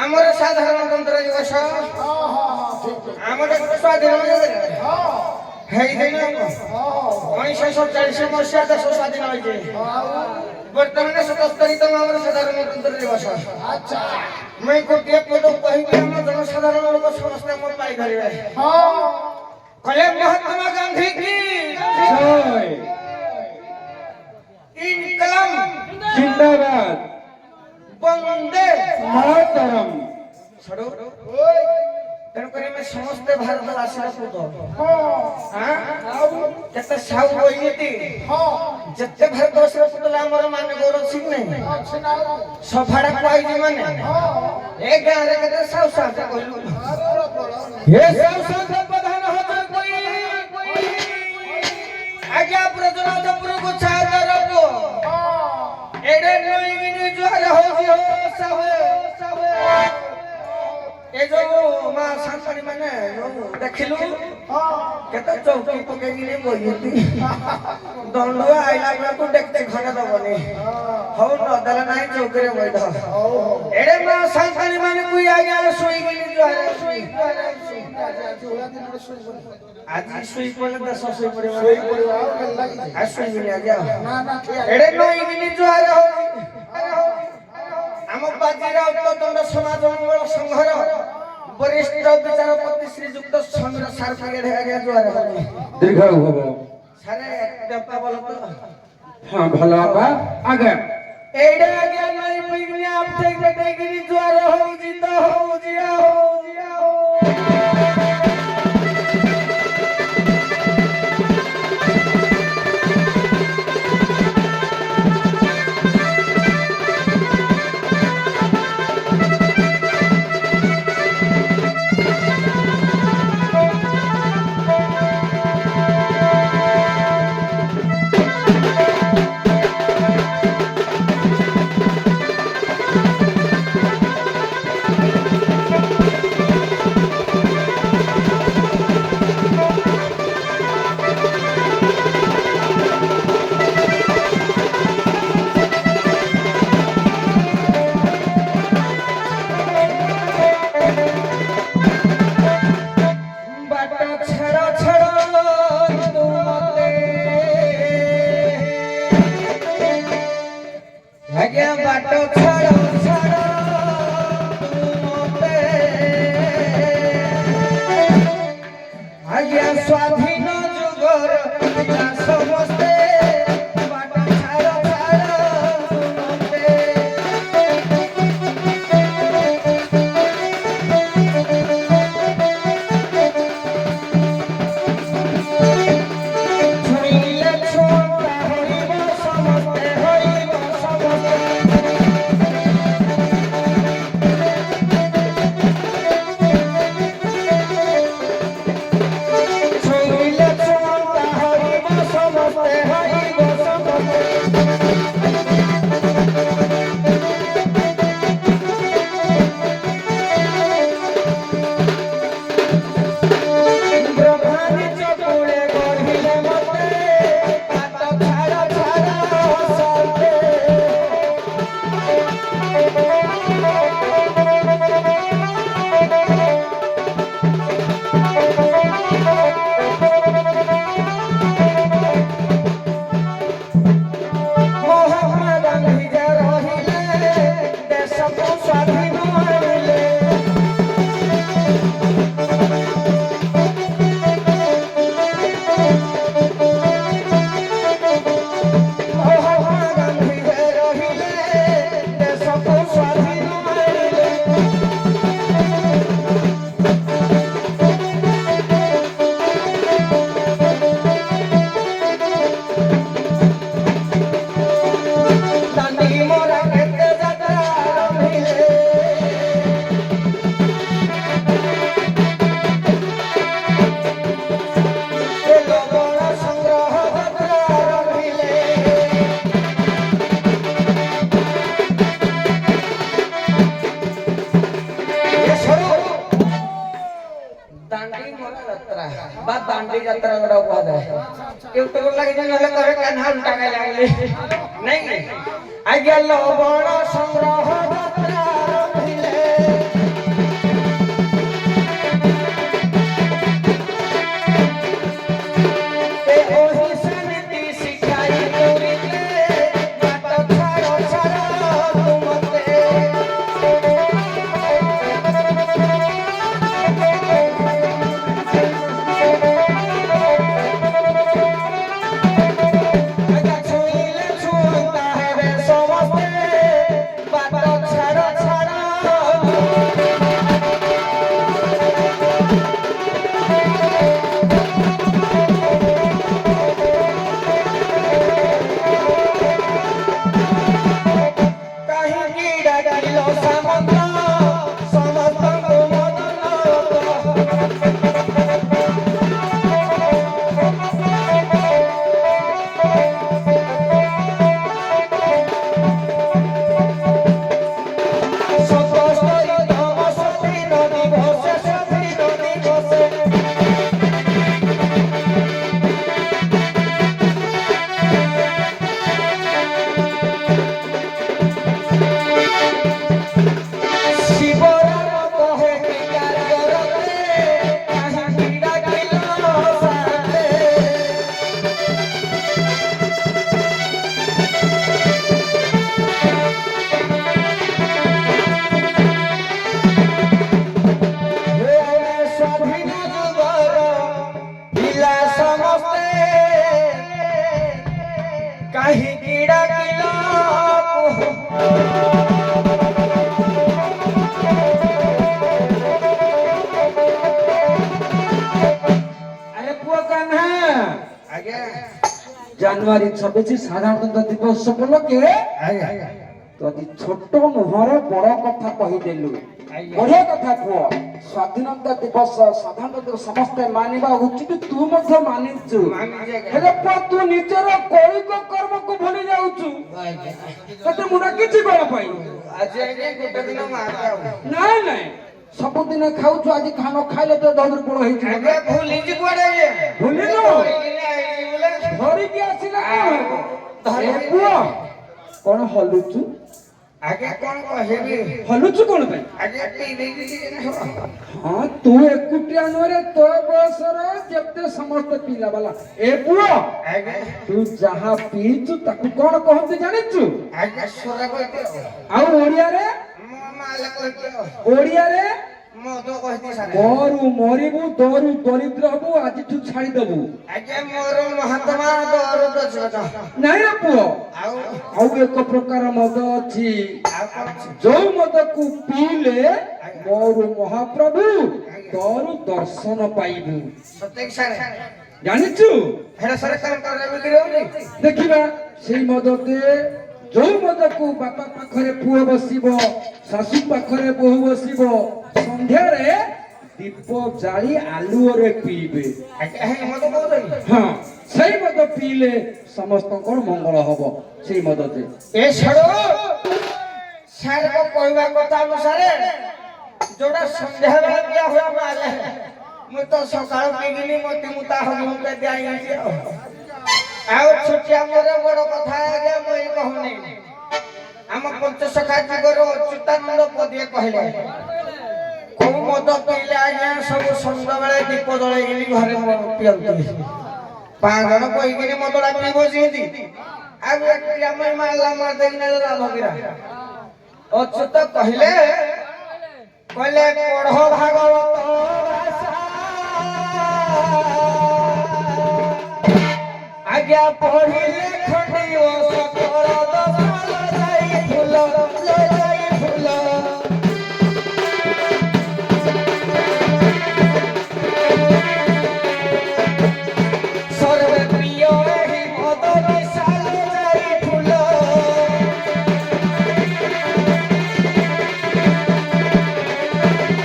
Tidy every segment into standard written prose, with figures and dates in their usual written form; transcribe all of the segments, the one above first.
আমার সাধারণতন্ত্র দিবস আমার স্বাধীন দিন 1947 মସିହା ଦେଶ ସ୍ୱାଧୀନ ହୋଇଛି। ବର୍ତ୍ତମାନ 77ତମ ଆମର ସାଧାରଣତନ୍ତ୍ର ଦିବସ। ମୁଁ ଗୋଟିଏ ପଦ କହିବି ଆମ ଜନସାଧାରଣ ଲୋକ ସମସ୍ତେ ମୋର ପାଇପାରିବେ। କହିଲେ ମହାତ୍ମା ଗାନ୍ଧୀ କି ଇନକଲାବ जिंदाबाद ବନ୍ଦେ मातरम। ତେଣୁକରି ଆମେ ସମସ୍ତେ ଭାରତବାସୀର ପୁତ କେତେ ସାହୁ ହୋଇନି ଯେତେ ଭାରତବାସୀର ପୁତ ଆମର ମାନେ ଗୌରବ ଅଛି ନାହିଁ ସଫାଟା ପାଇଛି ମାନେ ଏ ଗାଁରେ କେତେ ସାହୁ ସାହସ କହିଲୁ ପ୍ରଧାନ ଆଜ୍ଞା ବ୍ରଜନାଥପୁରକୁ ଛାଦର ଏଡେ ନଈକିନି ଜୁହାର ହଉଛି ଏ ଯୋଉ ମା ସାନ୍ତାଣୀ ମାନେ ଯୋଉ ଦେଖିଲୁ କେତେ ଚୌକି ପକେଇକିନି ବଇଛନ୍ତି ଦଣ୍ଡ ଆଇଲା ବେଳକୁ ଦେଖତେ ଘରେ ଦବନି ହଉ ନଦେଲେ ନାହିଁ ଚୌକିରେ ବଇଧ ଏଡେ ମା ସାନ୍ତାଣୀ ମାନେ କୁଇ ଆଜ୍ଞା ଶୋଇକିନି ଆଜି ଶୋଇ ପଡିଲେ ଦେଶ ଶୋଇ ପଡିବ ଶୋଇବିନି ଆଜ୍ଞା ଏଡେ ନଈକିନି ଜୁହାର ହଉଛି ଆମ ବାଜିରାଉତ ଦଣ୍ଡ ସମାଜ ମଙ୍ଗଳ ସଂଘର ବରିଷ୍ଠ ବିଚାରପତି ଶ୍ରୀଯୁକ୍ତ ସମୀର ସାର ପାଗେ ଆଜ୍ଞା ଜୁହାର ହଉଛି दीर्घायु हो ସାରେ ଦେପା ବୋଲ ତ हाँ भला बा आगे ଏଇଟା ଆଜ୍ଞା ନଈ ପିଇକିନି ଆପେ ବେଟେଇକିନି ଜୁହାର ହଉଛି ତ ହଉଛି স্বাধীন যুগর সমস্তে যাত্রা গোটা কুହାଯାଏ ୟୁଟ୍ୟୁବ ଲାଗି ନହେଲେ କହିବେ କାହ୍ନା ଉଲ୍ଟା ଗାଇ ଲାଗିଲେ ନାଇଁ ଆଜ୍ଞା ଲବଣ ସଂଗ୍ରହ ଯାତ୍ରା ରଖିଲେ ଏ ଓହି ସେମିତି ଶିଖାଇ କରିଲେ ବାଟ ଛାଡ଼ ଛାଡ଼ ତୁମତେ ଆଜ୍ଞା ଛୁଇଁଲେ ଛୁଅନ୍ତା ହେବେ ସମସ୍ତେ ବାଟ ଛାଡ଼ ଛାଡ଼ କାହିଁକି ଡାକିଲ ସାମନ୍ତ ସମସ୍ତଙ୍କୁ ମଦନ ସତସ୍ତରୀ ତମ ସ୍ୱାଧୀନ ଦିବସ ସ୍ୱାଧୀନ ଦିବସ ଶିବରାମ କହେ କି କାର୍ଯ୍ୟରତେ କାହିଁକି ଡାକିଲ ସାଥେ ହେ ଆମେ ସ୍ୱାଧୀନ ଯୁଗର ପିଲା ସମସ୍ତେ କାହିଁକି ଡାକିଲ କୁହ আরে পুয়া কাহ্না ଆଜ୍ଞା জানুয়ারি 26 সাধারণতন্ত্র দিবস উপলক্ষে ଆଜ୍ଞା ଯଦି ଛୋଟ ମୁହଁରେ ବଡ କଥା କହିଦେଲୁ ଆଜ୍ଞା। ବଢିଆ କଥା କୁହ ସ୍ୱାଧୀନତା ଦିବସ ସାଧାରଣତନ୍ତ୍ର ସମସ୍ତେ ମାନିବା ଉଚିତ ତୁ ମଧ୍ୟ ମାନିଛୁ ମାନିଛି ଆଜ୍ଞା। ହେଲେ ପୁଅ ତୁ ନିଜର କୌଳିକ କର୍ମକୁ ଭୁଲି ଯାଉଛୁ ତତେ ମୁଁ ଡାକିଛି କଣ ପାଇଁ ଆଜି ଆଜ୍ଞା ଗୋଟେ ଦିନ ମାର ନାଇଁ ନାଇଁ ସବୁଦିନ ଖାଉଛୁ ଆଜି ଖାନ ଖାଇଲେ ତ ଦହର ପୋଳ ହେଇଯିବ ଆଜ୍ଞା ଭୁଲିଛି କୁଆଡେ ଆଜ୍ଞା ଭୁଲିନୁ? ଧରିକିନି ଆଇଛି ବୋଲେ ଧରିକି ଆସିଲେ କଣ ହେବ ଧରିକି- ଏ ପୁଅ କଣ ହଲୁଛୁ ଆଜ୍ଞା କଣ କହିବି ହଲୁଛୁ କଣ ପାଇଁ ଆଜ୍ଞା ପିଇ ଦେଇଛି ଟିକେ ନାକୁ। ହଁ ତୁ ଏକୁଟିଆ ନୁହଁରେ ତୋ ବୟସର ଯେତେ ସମସ୍ତେ ପିଲା ବାଲା ଏ ପୁଅ ଆଜ୍ଞା ତୁ ଯାହା ପିଇଛୁ ତାକୁ କଣ କହନ୍ତି ଜାଣିଛୁ ଆଜ୍ଞା ସ୍ୱର କହିଦିଅ ଆଉ ଓଡିଆରେ ମୋ ମାଲ କହିଦିଅ ଓଡିଆରେ ମଦ କହିଦି ସାରା ମରୁ ମରିବୁ ଦରୁ ଦରିଦ୍ର ହବୁ ଆଜିଠୁ ଛାଡିଦବୁ ଆଜ୍ଞା ମୋର ମହାତ୍ମା ଦର ଦଶରଥ ନାଇଁ ରେ ପୁଅ ଆଉ ଆଉ ଏକ ପ୍ରକାର ମଦ ଅଛି ଆଉ କଣ ଅଛି? ଯୋଉ ମଦକୁ ପିଇଲେ ମୋର ମହାପ୍ରଭୁ ତୋରୁ ଦର୍ଶନ ପାଇବୁ ସତେକି ସାରା ଜାଣିଛୁ ହେରା ସରକାର କରେ ବିକ୍ରି ହଉଛି ଦେଖିବା ସେଇ ମଦଟେ ଯୋଉ ମଦକୁ ବାପା ପାଖରେ ପୁଅ ବସିବ ଶାଶୁ ପାଖରେ ବୋହୂ ବସିବ ସନ୍ଧ୍ୟାରେ ଦୀପ ଜାଳି ଆଲୁଅରେ ପିଇବେ ଆଜ୍ଞା ହେ ମଦ କହୁଛନ୍ତି ହଁ ସେଇ ମଦ ପିଇଲେ ସମସ୍ତଙ୍କର ମଙ୍ଗଳ ହବ ସେଇ ମଦଟେ ଏ ଛାଡ ସାରଙ୍କ କହିବା କଥା ଅନୁସାରେ ଯୋଉଟା ସନ୍ଧ୍ୟା ବେଳେ ପିଆ ହୁଏ ମାଲେ ମୁଁ ତ ସକାଳୁ ପିଇକିନି ମତେ ମୁତା ହବି ମୁତା ଦିଆଯାଇଛି ଆଉ ଛୋଟିଆ ମୋର ବଡ କଥା ଆଜ୍ଞା ମୁଁ ଏଇ କହୁନି ଆମ ପଞ୍ଚସଖା ଯୁଗର ଅଚ୍ୟୁତାନନ୍ଦ ପଦିଏ କହିଲେ କୋଉ ମଦ ପିଇଲେ ଆଜ୍ଞା ସବୁ ସନ୍ଧ୍ୟାବେଳେ ଦୀପ ଜଳେଇକିନି ଘରେ ପିଅନ୍ତି 5 ଜଣ କହିକିନି ମଦଟା ପିଇବ ଯେମିତି ଆଉ ଏଠି ଆମେ ମାରିଲା ମାର ଦେଇକିନା ଲାଭଗିରା ଅଚ୍ୟୁତ କହିଲେ କହିଲେ ପଢ ଭାଗବତ ଭାଷା ଆଜ୍ଞା ପଢିଲେ ଖଣ୍ଡିବ ସକଳ ଦୋଷ ଲଜାଇ ଫୁଲ ଲଜାଇ ଫୁଲ ସର୍ବେ ପ୍ରିୟ ଏହି ମଦ ନିଶା ଲଜାଇ ଫୁଲ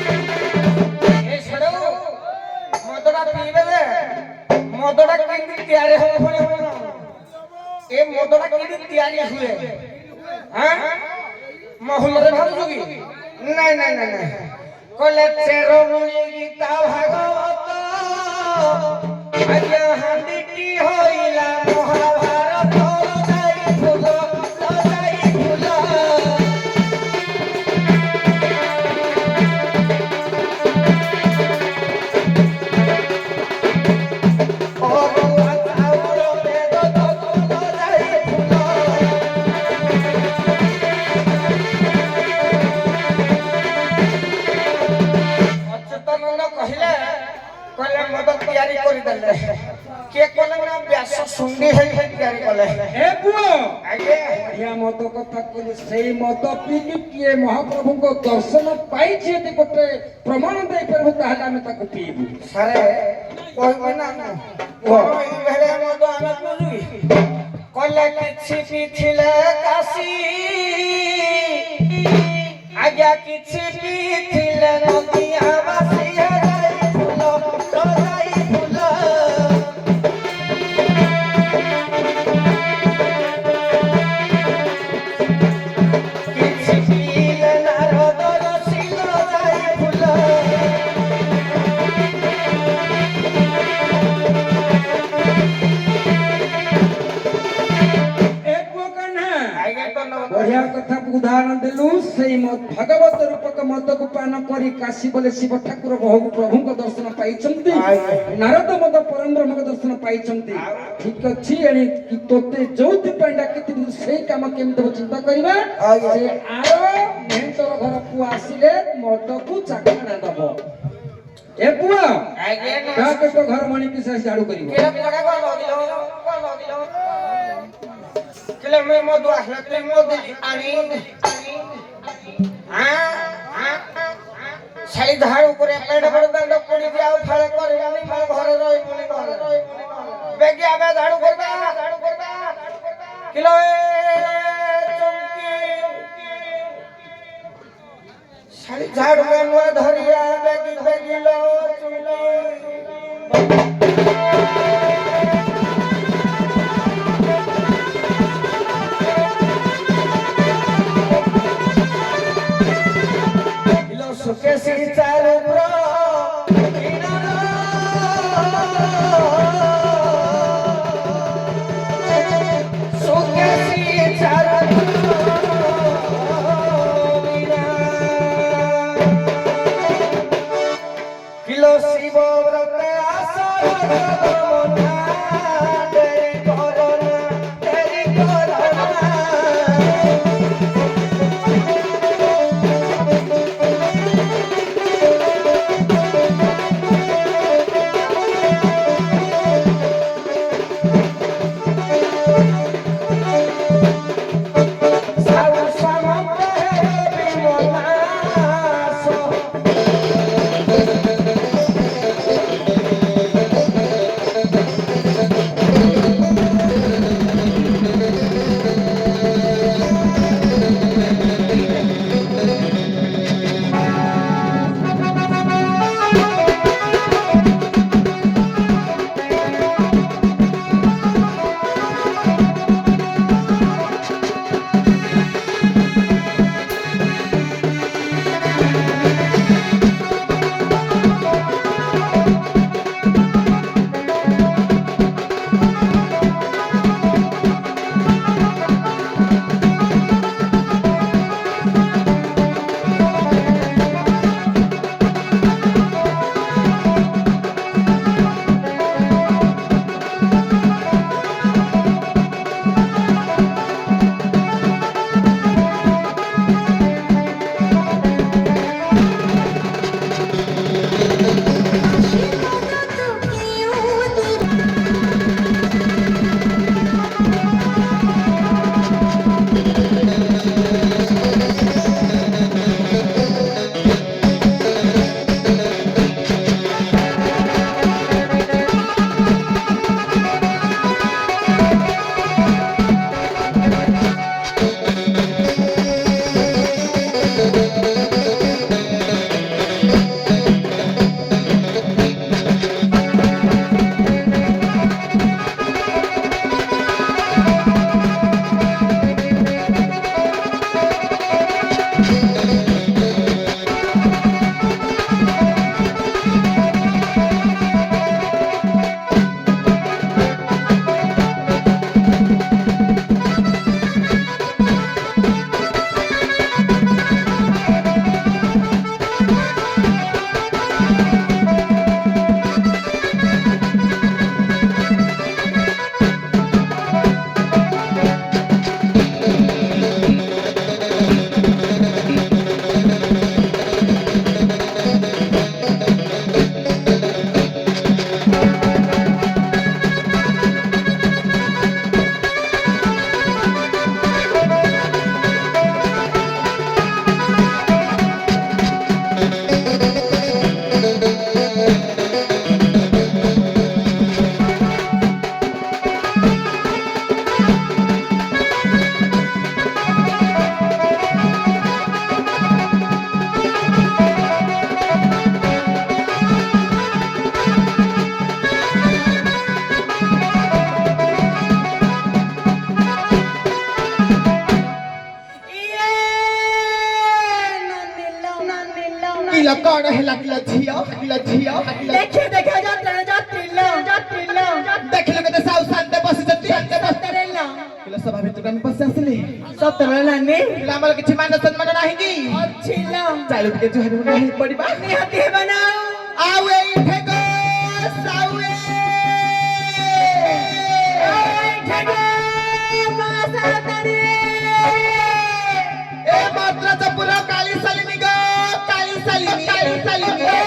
ଏ ଛାଡ ମଦଟା ପିଇଦେବେ ମଦଟା କେମିତି ତିଆରି ହବ ପୁଣି ଏ ମଦଟା କେମିତି ତିଆରି ହୁଏ ମହୁଲରେ ଭାବୁଛୁ କି ନାଇଁ ନାଇଁ ନାଇଁ ନାଇଁ କହିଲେ ଚେରମୁଣି ଗୀତା ଭାଗବତ আগে হান্ডিটি হইলা মহাভারত লজাই ফুল লজাই ফুল ମଦ କଥା କହିଲେ ସେଇ ମଦ ପିଇକି କିଏ ମହାପ୍ରଭୁଙ୍କ ଦର୍ଶନ ପାଇଛି ଯଦି ଗୋଟେ ପ୍ରମାଣ ଦେଇପାରିବୁ ତାହେଲେ ଆମେ ତାକୁ ପିଇବୁ। ସାରେ କହିବି ନା ଏଇଭଳିଆ ମଦ ଆମେ ପିଉଛୁ କହିଲେ କିଛି ପିଇଥିଲେ କାଶୀ ଆଜ୍ଞା କିଛି ପିଇଥିଲେ ନଦିଆ ବାସିଆ ଯାଇ ଫୁଲ ଯାଇ ଫୁଲ ବଢିଆ କଥା ଉଦାହରଣ ଦେଲୁ। ସେଇ ଭଗବତ ରୂପକ ମଦକୁ ପାନ କରି କାଶୀ ବୋଲେ ଶିବ ଠାକୁର ପ୍ରଭୁଙ୍କ ଦର୍ଶନ ପାଇଛନ୍ତି, ନାରଦ ମଦ ପରବ୍ରହ୍ମଙ୍କ ଦର୍ଶନ ପାଇଛନ୍ତି। ଠିକ ଅଛି, ଏଣିକି ତୋତେ ଯୋଉଥିପାଇଁ ଡାକିଥିଲି ସେଇ କାମ କେମିତି ହବ ଚିନ୍ତା କରିବା। ସେ ଆର ମେହେନ୍ତର ଘର ପୁଅ ଆସିଲେ ମଦକୁ ଚାଖଣା ଦବ। ଏ ପୁଅ ଡାକେ ତୋ ଘର ମଣିକି ସେ ଝାଡୁ କରିବ। किलो में मधु आखला ते मधु आनी साई धार ऊपर पेड़ पर दंड पड़ी दिया फळे करवानी मो घर रही मुनी घर बेगी आबे झाड़ू करदा किलो चुमकी साई झाड़ू में धरिया बेगी बेगी लो चुमकी सुकेसी चारू प्रो सुकेसी चारू किलो शिव व्रत आसर तेरी कोरोना तेरी कोरोना किलो कौन है किलो झियो देखे देखे जात्रिलो देखिलो के साउ शांते बस जति सतरेलो किलो सभा भितर हम बस आसले सतरेला ने किलो हमर किछि मान सम्मान नाही की अच्छिलो चालू के जो है नहीं पड़ीबा निहाती है बनाओ आवे इठे गो सावे ठगे मासातरे ए मात्रा चपुरा काली सालिनी गो काली सालिनी ए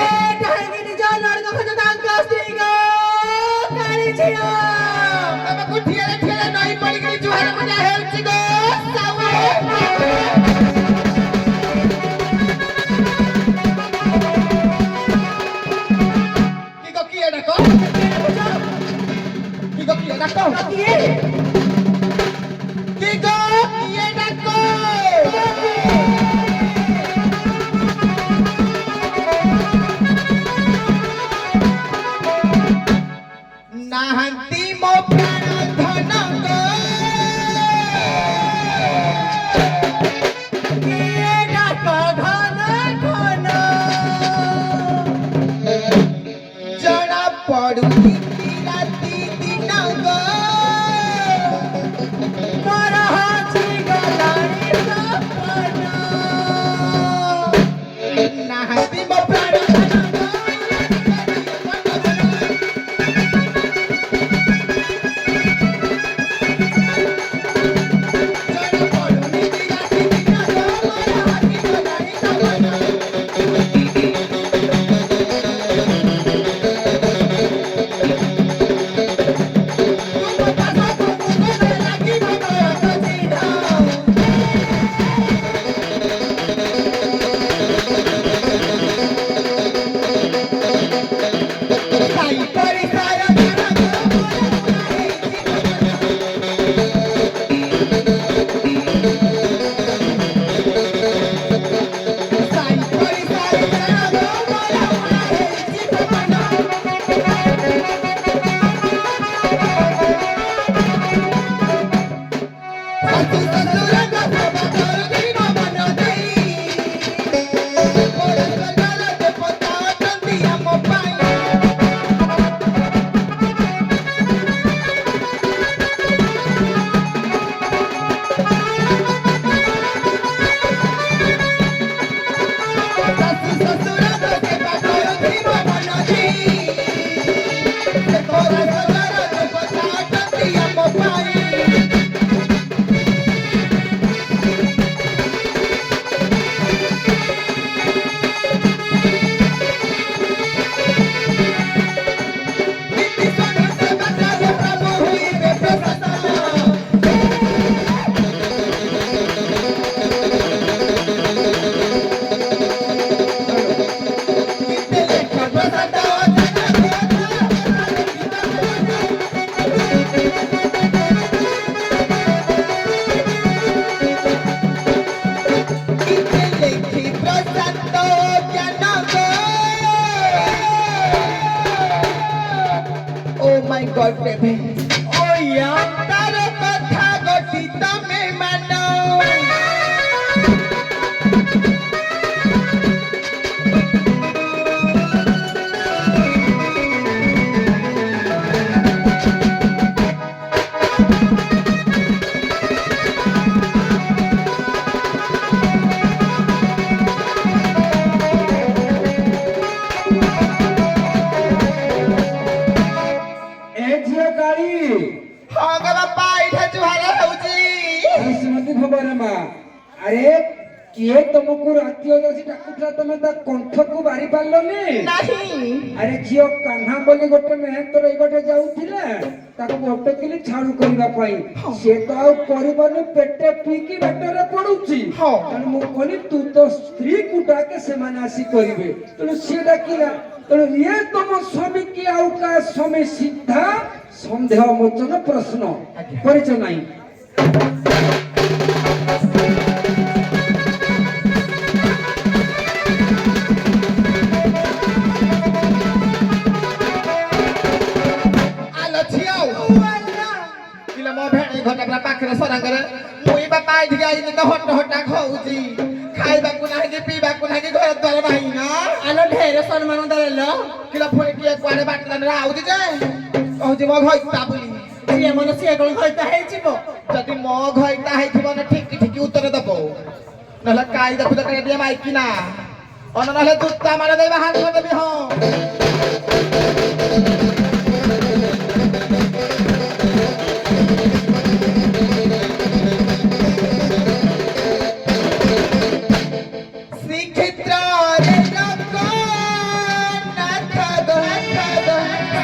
ढांगिनी जो लड़का खो दांग कस्ती गो काली छियो बाबा कुठिया ठेला नहीं पड़ी गई जुहार मजा हेल्ची गो सावे नाहंती मो प्राण धन गो किए डाको घन घन जना पड़ुनी राती दिन गो मोर हाथी गलानी सपना नाहंती मो प्राण धन गो my God, baby. Oh yeah. तारो कथा गोटी तमे मानो हाँ गा बापा इठा जुहारा होउची श्रीमती खबर मा अरे किए तुमको राती हो जसी डाकुtra तमे ता कंठ को बारी पारलोनी नहीं अरे झियो कान्हा बोली गोटे मेहनतर ए गोटे जाउथिले ताको गोटे किली छाड़ू करबा पई से तो आ परिबने पेटे पीकी बेटरे पडुची हाँ। तने मु कोनी तू तो स्त्री कुटा के से माने आसी करिवे तने से डाकिला तने ये तुम स्वामी की आउ का समय सिद्धा संदेह मोचन प्रश्न परिचय नहीं घटा पाखरे सरांगरे मुई बापा इठी आई तो हट हटा खाउची खाइबा को नाही ନିଜେ ପିଇବାକୁ ନାହିଁ ଘର ଦ୍ୱାର ନାହିଁ ନା ଆଲୋ ଢେର ସମ୍ମାନ ଦେଲ କିଲୋ ପୁଣି କିଏ କୁଆଡେ ବାଟଲାରେ ଆଉଛି ଯେ କହୁଛି ମୋ ଘଇତା ବୋଲି ସିଏ ମନ ସିଏ କଣ ଘଇତା ହେଇଯିବ ଯଦି ମୋ ଘଇତା ହେଇଥିବ ନା ଠିକ ଠିକ ଉତ୍ତର ଦବ ନହେଲେ କାଇ ଦେଖୁଛ ଟିକେ ମାଇକି ନା ନହେଲେ ଜୁତା ମାର ଦେଇ ବାହାର କରିଦେବି ହଁ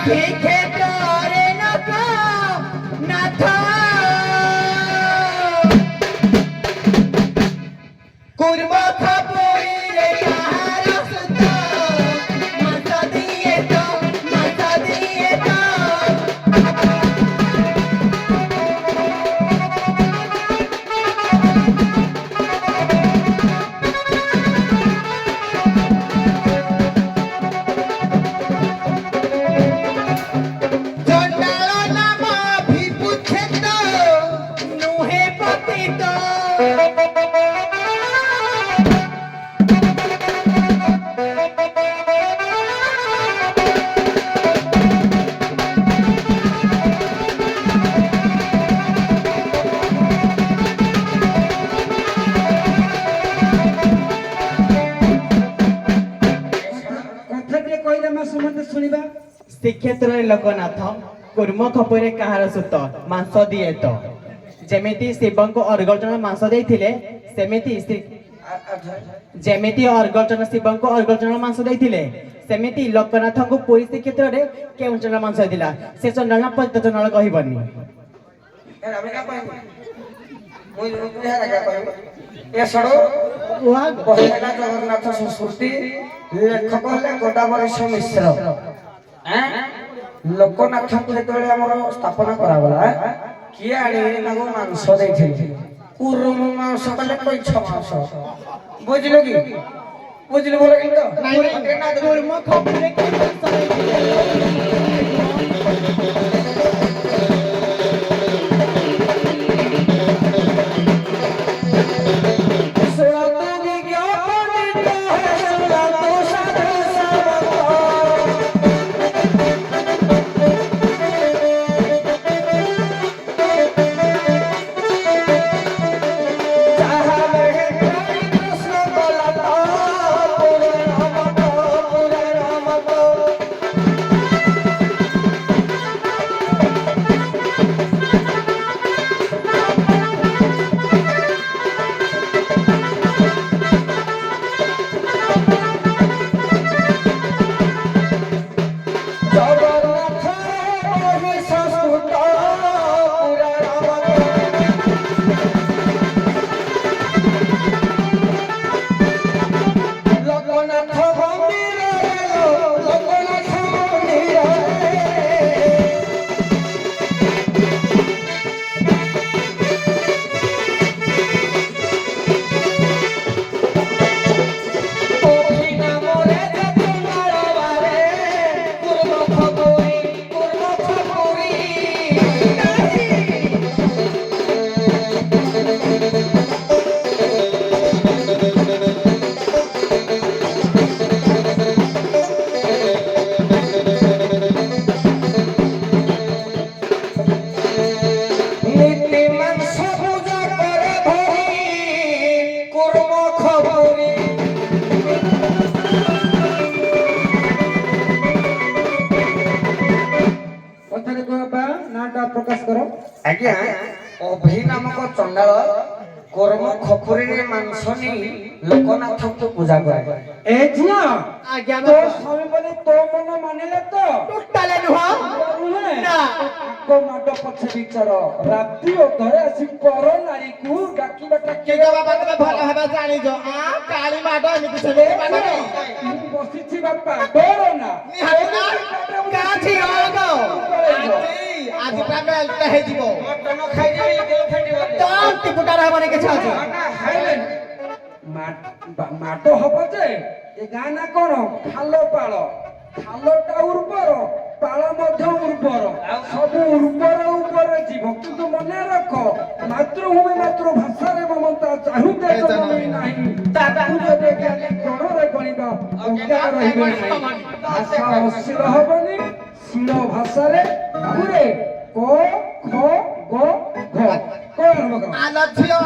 শ্রীক্ষেত্রে নক নাথ কুর্ম খাপুরে কাহার সুত মাথা দিয়ে তো জন্ডাল নাম ভিপুচ্ছেদ নুহে পতিত କଥା ଟିକେ କହିଲେ ମା ସମସ୍ତେ ଶୁଣିବା। ଶ୍ରୀକ୍ଷେତ୍ରରେ ଲୋକନାଥ କୁର୍ମ ଖପୁରେ କାହାର ସୁତ ମାଂସ ଦିଏ ତ ଯେମିତି ଶିବଙ୍କୁ ଅର୍ଗଜନ ମାଂସ ଦେଇଥିଲେ ଯେମିତି ଅର୍ଗଜନ ଶିବଙ୍କୁ ଅର୍ଗଜନ ମାଂସ ଦେଇଥିଲେ ସେମିତି ଲୋକନାଥଙ୍କୁ ପୁରୀ ଶ୍ରୀକ୍ଷେତ୍ରରେ କେଉଁ ଚଣ୍ଡାଳ ମାଂସ ଦେଇଥିଲା ସେ ଚଣ୍ଡାଳ ନା ପତିତ ଚଣ୍ଡାଳ କହିବନି ଆମେ କା କହିବୁ ମୁଁ ବିହାର କା କହିବୁ ଏ ସଡ କହିଲା ଜଗନ୍ନାଥ ସଂସ୍କୃତି ଲେଖକ ହେଲେ ଗୋଦାବରୀଶ ମିଶ୍ର ଲୋକନାଥଙ୍କୁ ଯେତେବେଳେ ଆମର ସ୍ଥାପନ କରାଗଲା କିଏ ଆଣିକି ତାଙ୍କୁ ମାଂସ ଦେଇଥିଲେ କୁରୁମ ମାଂସ କଲେ କଇଛ ମାଂସ ବୁଝିଲୁ କି ବୁଝିଲୁ ଭଲ କିନ୍ତୁ କୁର୍ମ ଖପୁରେ କି ମାଂସ ଆଜ୍ଞା ଅଭି ନାମକ ଚଣ୍ଡାଳ କର୍ମ ଖପୁରୀରେ ମାଂସ ନେଇ ଲୋକନାଥଙ୍କୁ ପୂଜା କରେ। ଏ ଝିଅ ଆଜ୍ଞା ତୋ ସ୍ୱାମୀ ବୋଲି ତୋ ମନ ମାନିଲେ ତ ଟୋଟାଲେ ନୁହଁ ନୁହେଁ ନା ଆଗ ମାଡ ପଛେ ବିଚାର ରାତି ଓ ଘରେ ଆସି ପର ନାରୀକୁ ଡାକିବାଟା କି ବାବା ତମେ ଭଲ ଭାବେ ଜାଣିଛ କାଳି ମାଡ ଏମିତି ସେମିତି ମାଡ ନାହିଁ ମୁଁ ବସିଛି ବାପା ଡର ନା ନିହାତି ନା କାଛି ହବ ଆଜି ପୁରା ମେଲ୍ଟ ହେଇଯିବ ମଟନ ଖାଇଦେବି ଦେହ ଫେଟିବ ତଣ୍ଟି ଫୁଟାର ହବନି କିଛି ଅଛି ମାଡ ହବ ଯେ ଏ ଗାଁ ନା କଣ ଖାଲ ପାଳ ଖାଲଟା ଉର୍ବର ପାଳ ମଧ୍ୟ ଉର୍ବର ସବୁ ଉର୍ବର ଉପରେ ଯିବ କିନ୍ତୁ ମନେ ରଖ ମାତୃଭୂମି ମାତୃଭାଷାରେ ମମତା ଚାହୁଁତେ ଜନମୀ ନାହିଁ ତାକୁ ଯଦି ରହିବେ ନାହିଁ ଭାଷା ଅଶ୍ଳୀଳ ହବନି ଶିଳ ଭାଷାରେ ବାବୁରେ କ ଖ ଗ ଘ କଣ ଆରମ୍ଭ କର ଆଲୋ ଝିଅ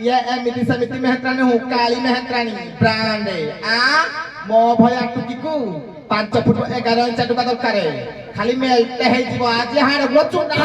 ये एमिति समिति मेहत्रानी हूँ काली मेहत्रानी ब्रांड आ मो भया टुकी को 5 फुट 11 इंच टुका दरकार खाली मेलते है जीव आज हाड़ गुलो चुना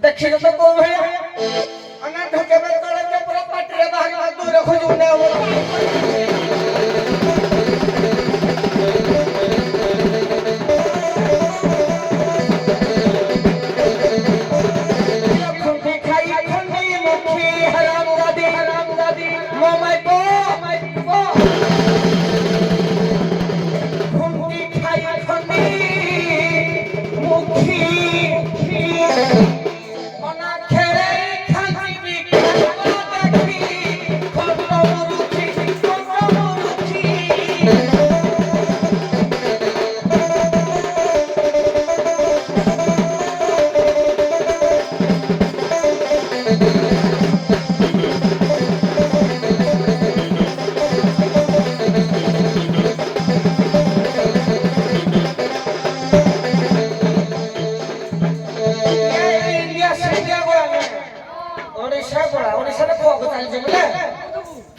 देखिए तो को भैया अना ढके में तोड़े के पूरा पटरे बाहर दूर खोजुने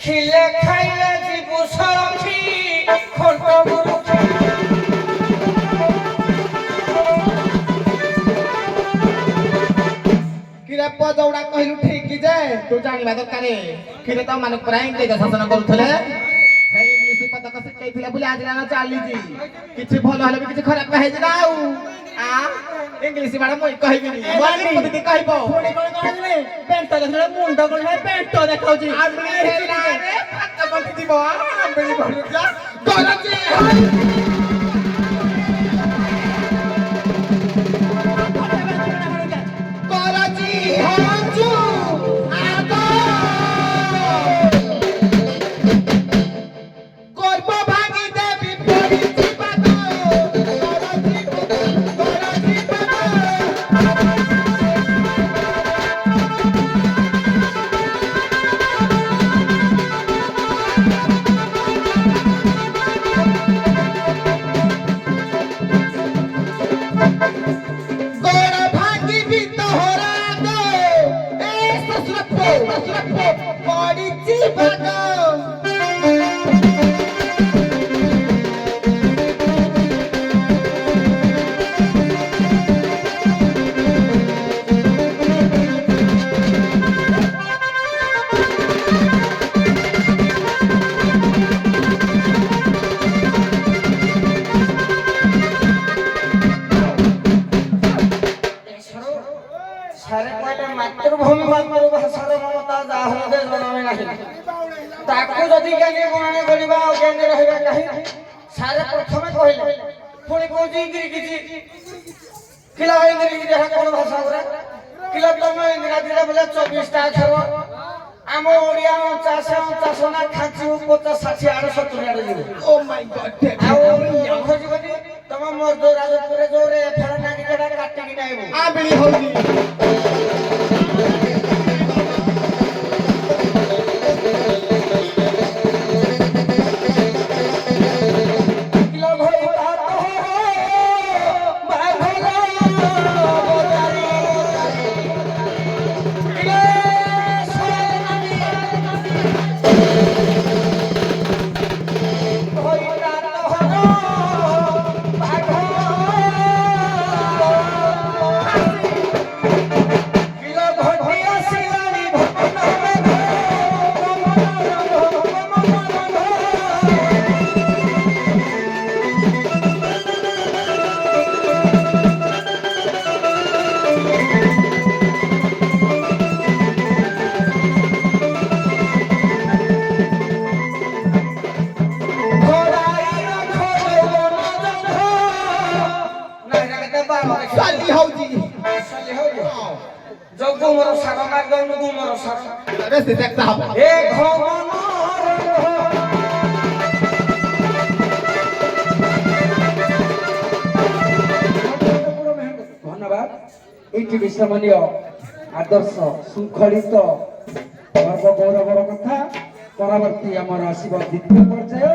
खिले खाइले जीवु सरखी खंड मुरुखी किरे पदौड़ा कहलु ठीक जे तू जानिबा दरकार किरे त माने पुरा इंग्लिश शासन करूथले हे इंग्लिश पद क सिखैथिले बुली आज ना चाली जी किछि भलो हले किछि खराब कहे जे नाउ आ इंग्लिश बाड़ा मोई कहबिनी मोई पति कहबो पुणी कोन कहले पेंट देखले मुंड कोन पेंट देखाउ जी आम्बी हेला रे हाथ बंद दिबो आम्बी भरुला करची हांजू आगो करबो भागी देबी पड़ी जीवातो मातृभूमि मातृभाषार ममता जाहृदय जनावे नाही ताकू जदि ज्ञानी गणने करिबा आ ज्ञानी रहिबा नाही सारे प्रथमे कहिले पुणी कोजी इंग्लिश किला इंग्लिश हा कोन भाषा रे किला तम इंग्लिश रे बोले 24 टा अक्षर ଆମ ଓଡ଼ିଆ 49 ନା ଖାଞ୍ଚି 50 60 ଆଡେ 70 ଆଡେ ଯିବ। ଓ ମାଇ ଗଡ୍ ଆଉ ଖୋଜିବନି ତମ ମର୍ଦ ରାଜପୁରରେ ଯୋରେ ଫଳ ନାଗି କେଡା କାଟିକି ନାଇବୁ। ଆବିଳି ହଉଛି କିଲୋ ଭଇ ଭାତ ବାଘର ବଜାରି କିଲୋ ସରାନି ଭଇ ଭାତ ବାଘ କିଲୋ ଘଟି ଆସିଲାଣି ଚାଲି ହଉଛି ଯୋଉ ଗୁମର ସାର ମାରିଦଉନୁ ଗୁମର ସାର ବେଶୀ ଦେଖା ହବ ଏ ଘମନ ধন্যবাদ এইটি বিশ্বমানীয় আদর্শ শৃঙ্খলিত গর্ব গৌরবর কথা পরবর্তী আমার আসব দ্বিতীয় পর্যায়ে